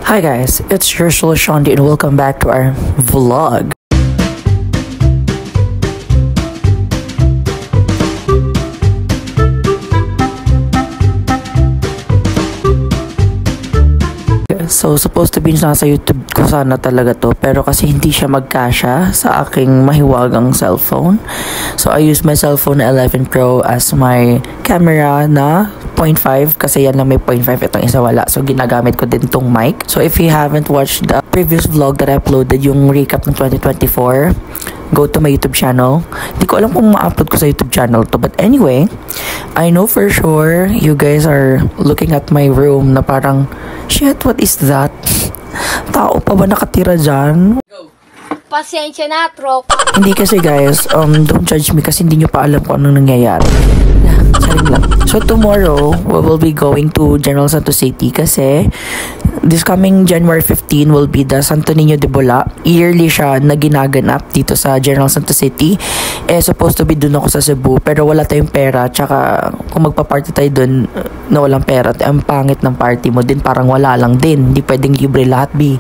Hi guys, it's your Soul Shondi and welcome back to our vlog. So, supposed to be nasa YouTube ko sana talaga to. Pero kasi hindi siya magkasya sa aking mahiwagang cellphone. So, I use my cellphone 11 Pro as my camera na 0.5. Kasi yan lang may 0.5. Itong isa wala. So, ginagamit ko din tong mic. So, if you haven't watched the previous vlog that I uploaded, yung recap ng 2024, go to my YouTube channel. Hindi ko alam kung ma-upload ko sa YouTube channel to. But anyway, I know for sure you guys are looking at my room na parang, shit, what is that? Tao pa ba nakatira dyan? Pasensya na, trop. Hindi kasi guys, don't judge me kasi hindi nyo pa alam kung anong nangyayari. Saring lang. So tomorrow, we will be going to General Santos City kasi this coming January 15 will be the Santo Niño de Bola. Yearly siya na ginaganap dito sa General Santos City. Supposed to be dun ako sa Cebu pero wala tayong pera. Tsaka kung magpa-party tayo dun na walang pera, ang pangit ng party mo din, parang wala lang din. Hindi pwedeng libre lahat, B.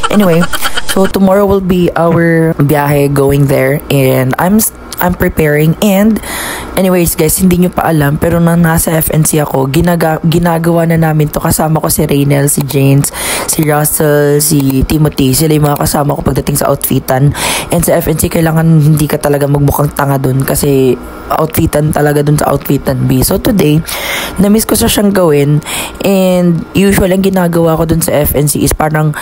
Anyway, so tomorrow will be our biyahe going there and I'm preparing. And anyways guys, hindi nyo pa alam pero nang nasa FNC ako, ginagawa na namin to. Kasama ko si Raynel, si James, si Russell, si Timothy. Sila yung mga kasama ko pagdating sa outfitan. And sa FNC kailangan hindi ka talaga magmukhang tanga dun kasi outfitan talaga dun sa outfitan B. So today, na-miss ko sa siyang gawin and usually ang ginagawa ko dun sa FNC is parang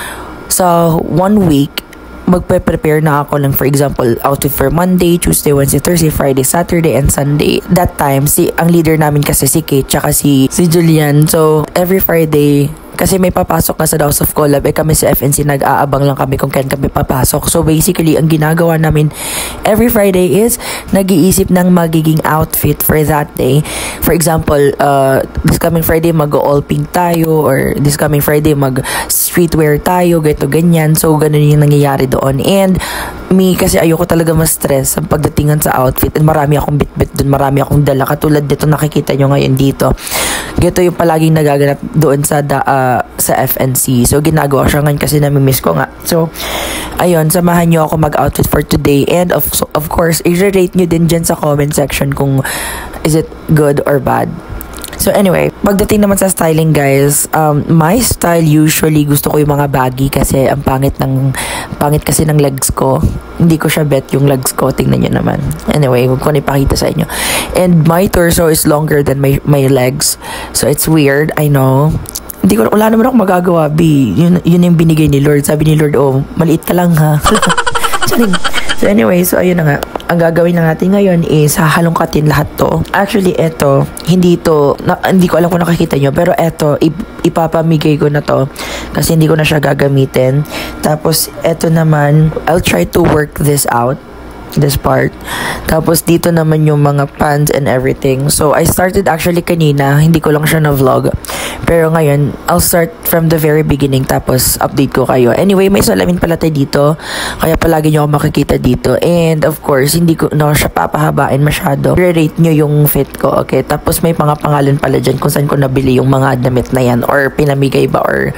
sa 1 week, magpe-prepare na ako lang, for example, outfit for Monday, Tuesday, Wednesday, Thursday, Friday, Saturday, and Sunday. That time, ang leader namin kasi si Kate, tsaka si Julian. So, every Friday, kasi may papasok na sa House of Collab, kami sa FNC nag-aabang lang kami kung kailan kami papasok. So basically, ang ginagawa namin every Friday is nag-iisip ng magiging outfit for that day. For example, this coming Friday mag-all pink tayo, or this coming Friday mag-streetwear tayo, ganito ganyan. So ganun yung nangyayari doon. And me, kasi ayoko talaga ma-stress ang pagdatingan sa outfit. And marami akong bit-bit doon, marami akong dala. Katulad dito nakikita nyo ngayon dito. Ganito yung palaging nagaganap doon sa FNC. So, ginagawa siya ngayon kasi nami-miss ko nga. So, ayun, samahan nyo ako mag-outfit for today. And of course, i-rate nyo din dyan sa comment section kung is it good or bad. So anyway, pagdating naman sa styling guys, my style usually gusto ko yung mga baggy kasi ang pangit kasi ng legs ko. Hindi ko siya bet yung legs ko, tingnan nyo naman. Anyway, huwag ko na ipakita sa inyo. And my torso is longer than my legs. So it's weird, I know. Wala naman ako magagawa, B. Yun yung binigay ni Lord. Sabi ni Lord, oh, maliit ka lang ha. So anyway, so ayun na nga. Ang gagawin na natin ngayon is hahalongkatin lahat to. Actually, eto, hindi ko alam kung nakikita nyo, pero eto, ipapamigay ko na to kasi hindi ko na siya gagamitin. Tapos, eto naman, I'll try to work this out. This part. Tapos dito naman yung mga pants and everything. So I started actually kanina, hindi ko lang siya na vlog. Pero ngayon, I'll start from the very beginning tapos update ko kayo. Anyway, may salamin pala tayo dito. Kaya palagi nyo ako makikita dito. And of course, hindi ko siya papahabain masyado. Re-rate nyo yung fit ko, okay? Tapos may mga pangalan pala dyan kung saan ko nabili yung mga damit na yan or pinamigay ba or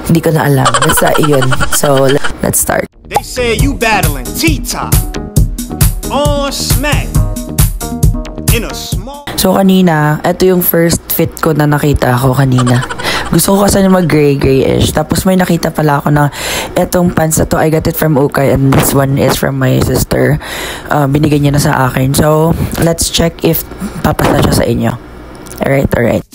hindi ko na alam. Basta yun. So, let's start. They say you battling T-Top on smack in a small. So kanina, ito yung first fit ko na nakita ko kanina. Gusto ko kasi mag-gray-grayish. Tapos may nakita pala ako na etong pants na to, I got it from Ukay and this one is from my sister. Binigay niya na sa akin. So, let's check if papasa siya sa inyo. Alright.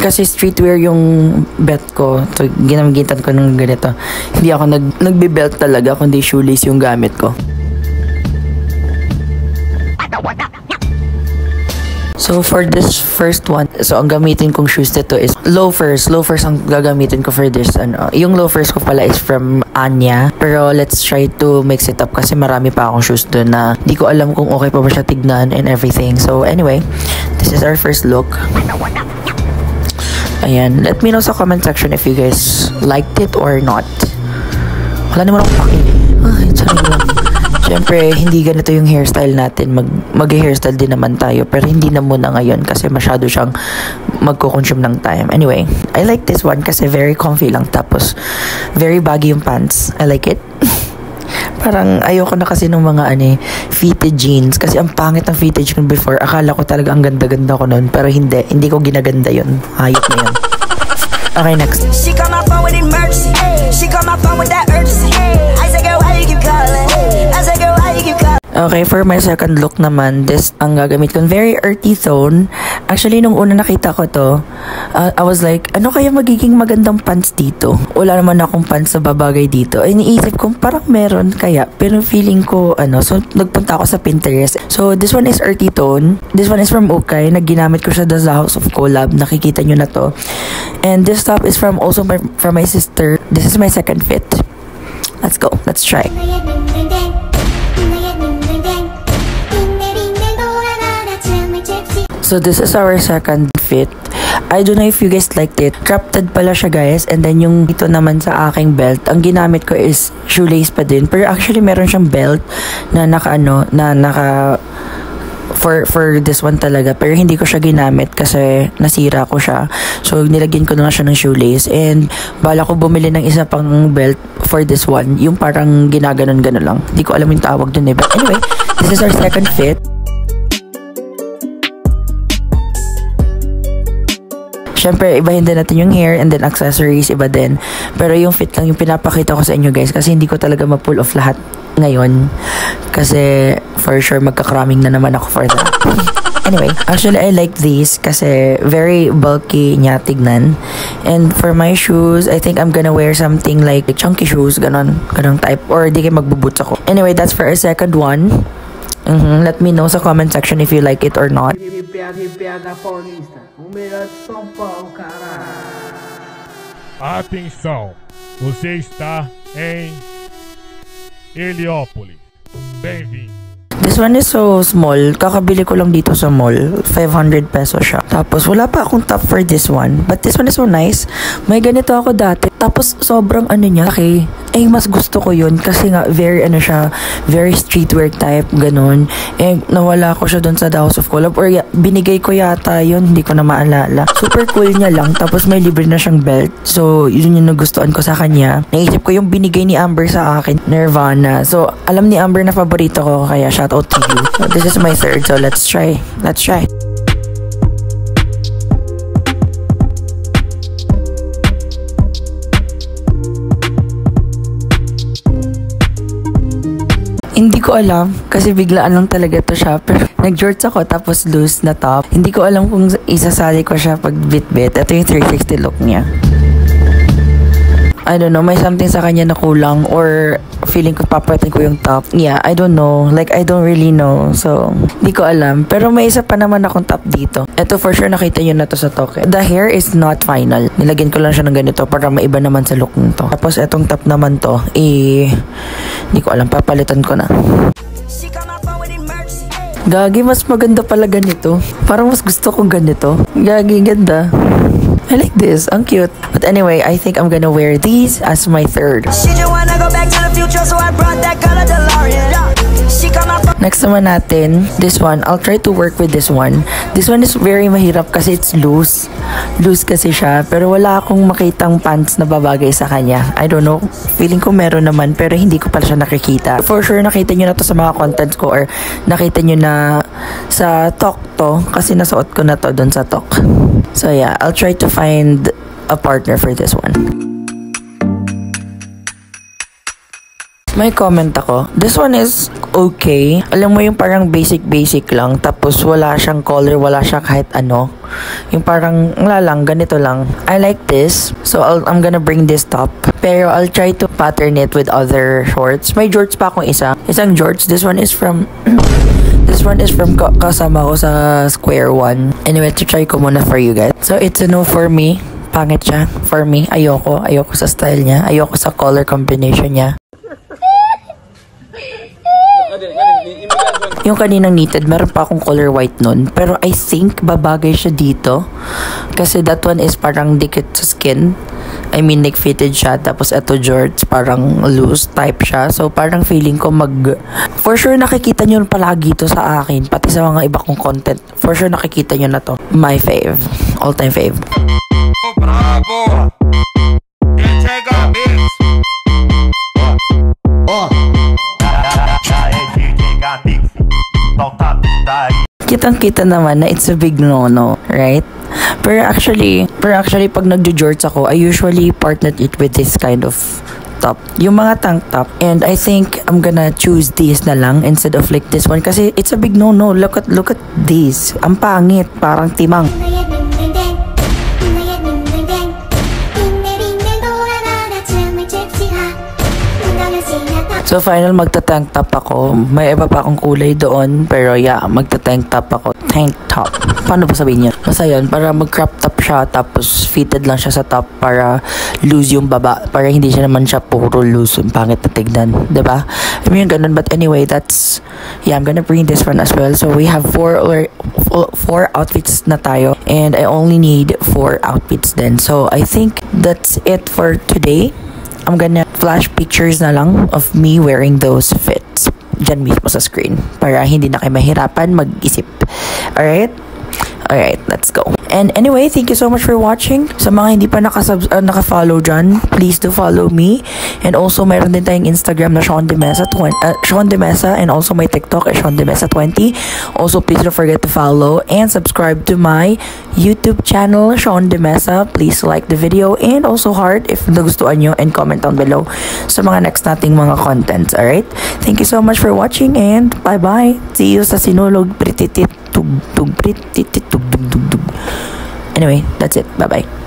Kasi streetwear yung belt ko. So, ginamitan ko ng ganito. Hindi ako nagbe-belt talaga, kundi shoelace yung gamit ko. So, for this first one, so ang gamitin kong shoes nito is loafers. Loafers ang gagamitin ko for this. Yung loafers ko pala is from Anya. Pero let's try to mix it up kasi marami pa akong shoes doon na di ko alam kung okay pa ba siya tignan and everything. So, anyway, this is our first look. Ayan, let me know sa comment section if you guys liked it or not. Wala naman akong paki. Ay, sorry lang. Siyempre, hindi ganito yung hairstyle natin. Mag-hairstyle din naman tayo. Pero hindi na muna ngayon kasi masyado siyang magko-consume ng time. Anyway, I like this one kasi very comfy lang. Tapos, very baggy yung pants. I like it. Parang ayoko na kasi ng mga fitted jeans. Kasi ang pangit ng fitted jeans before. Akala ko talaga ang ganda-ganda ko noon. Pero hindi. Hindi ko ginaganda yun. Hayop na yun. Okay, next. She call my phone with emergency. She call my phone with that urgency. I said, girl, why you keep calling? I said, girl, why you keep calling? Okay, for my second look naman, this ang gagamit ko. Very earthy tone. Actually, nung una nakita ko to, I was like, ano kaya magiging magandang pants dito? Wala naman akong pants na babagay dito. Ay, iniisip ko, parang meron kaya. Pero feeling ko, so nagpunta ako sa Pinterest. So, this one is earthy tone. This one is from Okay. Nagginamit ko siya sa House of Collab. Nakikita nyo na to. And this top is from my sister. This is my second fit. Let's go. Let's try. So this is our second fit. I don't know if you guys liked it. Crafted pala siya guys. And then yung dito naman sa aking belt, ang ginamit ko is shoelace pa din. Pero actually meron siyang belt na naka for this one talaga. Pero hindi ko siya ginamit kasi nasira ko siya. So nilagyan ko na siya ng shoelace. And bala ko bumili ng isa pang belt for this one. Yung parang ginaganon-ganon lang. Hindi ko alam yung tawag dun But anyway, this is our second fit. Siyempre, ibahin din natin yung hair and then accessories, iba din. Pero yung fit lang yung pinapakita ko sa inyo guys kasi hindi ko talaga ma-pull off lahat ngayon. Kasi for sure magka-cramming na naman ako for that. Anyway, actually I like these kasi very bulky niya tignan. And for my shoes, I think I'm gonna wear something like chunky shoes, ganong type. Or di kayo magbuboots ako. Anyway, that's for our second one. Let me know sa comment section if you like it or not. Atenção, você está em Heliópolis. Bem-vindo. This one is so small. Kakabili ko lang dito sa mall. 500 pesos siya. Tapos wala pa akong top for this one. But this one is so nice. May ganito ako dati. Tapos sobrang niya. Okay. Mas gusto ko yun. Kasi nga very siya. Very streetwear type. Ganun. Nawala ko siya dun sa The House of Collab. Or binigay ko yata yun. Hindi ko na maalala. Super cool niya lang. Tapos may libre na siyang belt. So yun yung nagustuhan ko sa kanya. Naisip ko yung binigay ni Amber sa akin. Nirvana. So alam ni Amber na paborito ko. Kaya shout out to you. So, this is my third. So let's try. Let's try. Hindi ko alam kasi biglaan lang talaga to siya. Pero nag-shorts ako tapos loose na top. Hindi ko alam kung isasali ko siya pag bit-bit. Ito yung 360 look niya. I don't know, may something sa kanya na kulang or feeling ko papatin ko yung top. Yeah, I don't know. Like, I don't really know. So, hindi ko alam. Pero may isa pa naman akong top dito. Ito for sure nakita nyo na to sa toke. The hair is not final. Nilagyan ko lang siya ng ganito para maiba naman sa look nito. Tapos etong top naman to, hindi ko alam, papalitan ko na. Gagi, mas maganda pala ganito. Parang mas gusto kong ganito. Gagi, ganda. I like this. Ang cute. But anyway, I think I'm gonna wear these as my third. Next naman natin, this one. I'll try to work with this one. This one is very mahirap kasi it's loose. Loose kasi siya. Pero wala akong makitang pants na babagay sa kanya. I don't know. Feeling ko meron naman pero hindi ko pala siya nakikita. For sure, nakita nyo na to sa mga contents ko or nakita nyo na sa talk to kasi nasuot ko na to dun sa talk. So yeah, I'll try to find a partner for this one. May comment ako. This one is okay. Alam mo yung parang basic lang. Tapos wala siyang color, wala siya kahit ano. Yung parang wala lang, ganito lang. I like this. So I'm gonna bring this top. Pero I'll try to pattern it with other shorts. May shorts pa akong isa. Isang shorts. This one is from kasama ko sa Square One. Anyway, to try ko muna for you guys. So it's a no for me. Pangit siya. For me, ayoko sa style niya. Ayoko sa color combination niya. Yung kaninang knitted, meron pa akong color white nun. Pero I think babagay siya dito. Kasi that one is parang dikit sa skin. I mean, like fitted siya. Tapos ito George, parang loose type siya. So parang feeling ko for sure nakikita nyo palagi to sa akin. Pati sa mga iba kong content. For sure nakikita nyo na to. My fave. All time fave. Bravo! Kitang-kita naman na it's a big no-no, right? Pero actually pag nagjo-jorts ako, I usually partner it with this kind of top. Yung mga tank top. And I think I'm gonna choose this na lang instead of like this one. Kasi it's a big no-no. Look at this. Ang pangit. Parang timang. So final magta-tank top ako. May iba pa akong kulay doon. Pero yeah, magta-tank top ako. Tank top. Paano ba sabihin niya? Basta yun, para mag-crop top siya. Tapos fitted lang siya sa top para loose yung baba. Para hindi siya naman siya puro loose. Yung pangit na tignan. Diba? I mean ganun. But anyway, that's... Yeah, I'm gonna bring this one as well. So we have four outfits na tayo. And I only need 4 outfits then. So I think that's it for today. I'm gonna flash pictures na lang of me wearing those fits dyan mismo sa screen para hindi na kayo mahirapan mag-isip. Alright, let's go. And anyway, thank you so much for watching. Sa mga hindi pa naka-follow dyan, please do follow me. And also, meron din tayong Instagram na Sean De Mesa, and also my TikTok is Sean De Mesa 20. Also, please don't forget to follow and subscribe to my YouTube channel, Sean De Mesa. Please like the video and also heart if nagustuhan nyo and comment down below sa mga next nating mga contents. Alright? Thank you so much for watching and bye-bye. See you sa Sinulog Prititit. Anyway, that's it. Bye-bye.